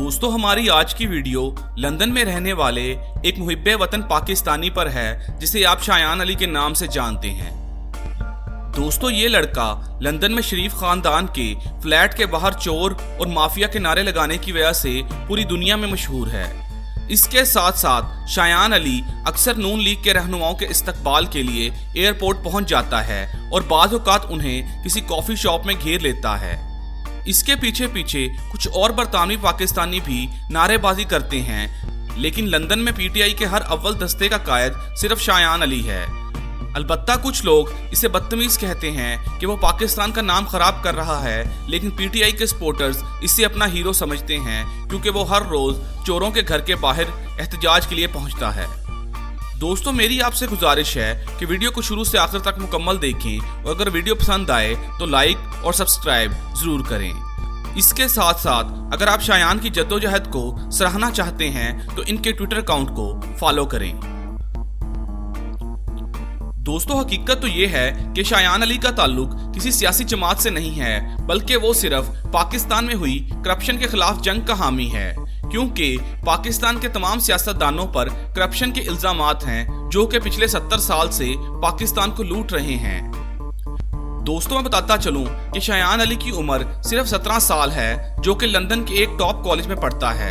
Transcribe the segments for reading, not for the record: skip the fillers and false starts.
दोस्तों, हमारी आज की वीडियो लंदन में रहने वाले एक मुहिब्बे वतन पाकिस्तानी पर है जिसे आप शायान अली के नाम से जानते हैं। दोस्तों, ये लड़का लंदन में शरीफ खानदान के फ्लैट के बाहर चोर और माफिया के नारे लगाने की वजह से पूरी दुनिया में मशहूर है। इसके साथ साथ शायान अली अक्सर नून लीग के रहनुमाओं के इस्तकबाल के लिए एयरपोर्ट पहुंच जाता है और बाज़ औक़ात उन्हें किसी कॉफ़ी शॉप में घेर लेता है। इसके पीछे पीछे कुछ और बरतानवी पाकिस्तानी भी नारेबाजी करते हैं, लेकिन लंदन में पीटीआई के हर अव्वल दस्ते का कायद सिर्फ शायान अली है। अलबत्ता कुछ लोग इसे बदतमीज कहते हैं कि वो पाकिस्तान का नाम खराब कर रहा है, लेकिन पीटीआई के सपोर्टर्स इसे अपना हीरो समझते हैं क्योंकि वो हर रोज चोरों के घर के बाहर एहतजाज के लिए पहुंचता है। दोस्तों, मेरी आपसे गुजारिश है कि वीडियो को शुरू से आखिर तक मुकम्मल देखें और अगर वीडियो पसंद आए तो लाइक और सब्सक्राइब जरूर करें। इसके साथ साथ अगर आप शायान की जद्दोजहद को सराहना चाहते हैं तो इनके ट्विटर अकाउंट को फॉलो करें। दोस्तों, हकीकत तो ये है कि शायान अली का ताल्लुक किसी सियासी जमात से नहीं है, बल्कि वो सिर्फ पाकिस्तान में हुई करप्शन के खिलाफ जंग का हामी है, क्योंकि पाकिस्तान के तमाम सियासतदानों पर करप्शन के इल्जामात हैं जो कि पिछले 70 साल से पाकिस्तान को लूट रहे हैं। दोस्तों, मैं बताता चलूं कि शायान अली की उम्र सिर्फ 17 साल है, जो कि लंदन के एक टॉप कॉलेज में पढ़ता है।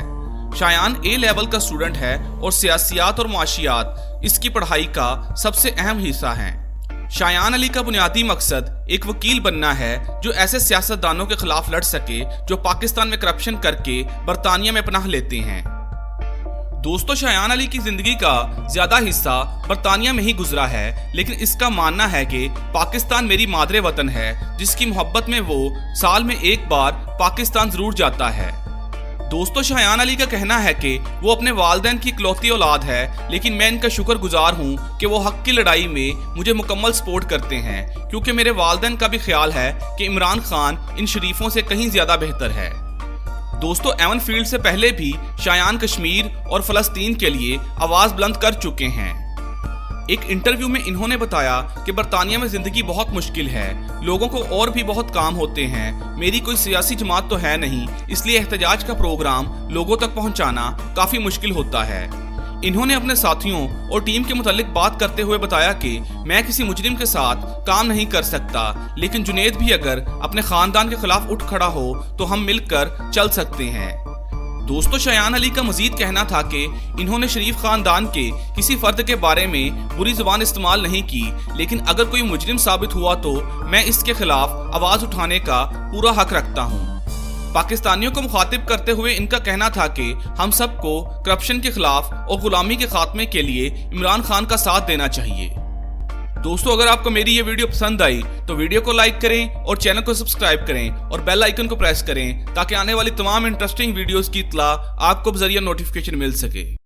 शायान ए लेवल का स्टूडेंट है और सियासियात और मुआशियात इसकी पढ़ाई का सबसे अहम हिस्सा है। शायान अली का बुनियादी मकसद एक वकील बनना है जो ऐसे सियासतदानों के खिलाफ लड़ सके जो पाकिस्तान में करप्शन करके बरतानिया में पनाह लेते हैं। दोस्तों, शायान अली की जिंदगी का ज्यादा हिस्सा बरतानिया में ही गुजरा है, लेकिन इसका मानना है कि पाकिस्तान मेरी मादरे वतन है, जिसकी मोहब्बत में वो साल में एक बार पाकिस्तान जरूर जाता है। दोस्तों, शायान अली का कहना है कि वो अपने वालिदैन की इकलौती औलाद है, लेकिन मैं इनका शुक्रगुजार हूँ कि वो हक की लड़ाई में मुझे मुकम्मल सपोर्ट करते हैं, क्योंकि मेरे वालिदैन का भी ख्याल है कि इमरान खान इन शरीफों से कहीं ज्यादा बेहतर है। दोस्तों, एवन फील्ड से पहले भी शायान कश्मीर और फलस्तीन के लिए आवाज बुलंद कर चुके हैं। एक इंटरव्यू में इन्होंने बताया कि बरतानिया में जिंदगी बहुत मुश्किल है, लोगों को और भी बहुत काम होते हैं, मेरी कोई सियासी जमात तो है नहीं, इसलिए एहतजाज का प्रोग्राम लोगों तक पहुंचाना काफी मुश्किल होता है। इन्होंने अपने साथियों और टीम के मुतालिक बात करते हुए बताया कि मैं किसी मुजरिम के साथ काम नहीं कर सकता, लेकिन जुनेद भी अगर अपने खानदान के खिलाफ उठ खड़ा हो तो हम मिलकर चल सकते हैं। दोस्तों, शायान अली का मजीद कहना था कि इन्होंने शरीफ खानदान के किसी फर्द के बारे में बुरी जुबान इस्तेमाल नहीं की, लेकिन अगर कोई मुजरिम साबित हुआ तो मैं इसके खिलाफ आवाज उठाने का पूरा हक रखता हूँ। पाकिस्तानियों को मुखातिब करते हुए इनका कहना था कि हम सबको करप्शन के खिलाफ और गुलामी के खात्मे के लिए इमरान खान का साथ देना चाहिए। दोस्तों, अगर आपको मेरी ये वीडियो पसंद आई तो वीडियो को लाइक करें और चैनल को सब्सक्राइब करें और बेल आइकन को प्रेस करें ताकि आने वाली तमाम इंटरेस्टिंग वीडियोस की इत्तला आपको बजरिया नोटिफिकेशन मिल सके।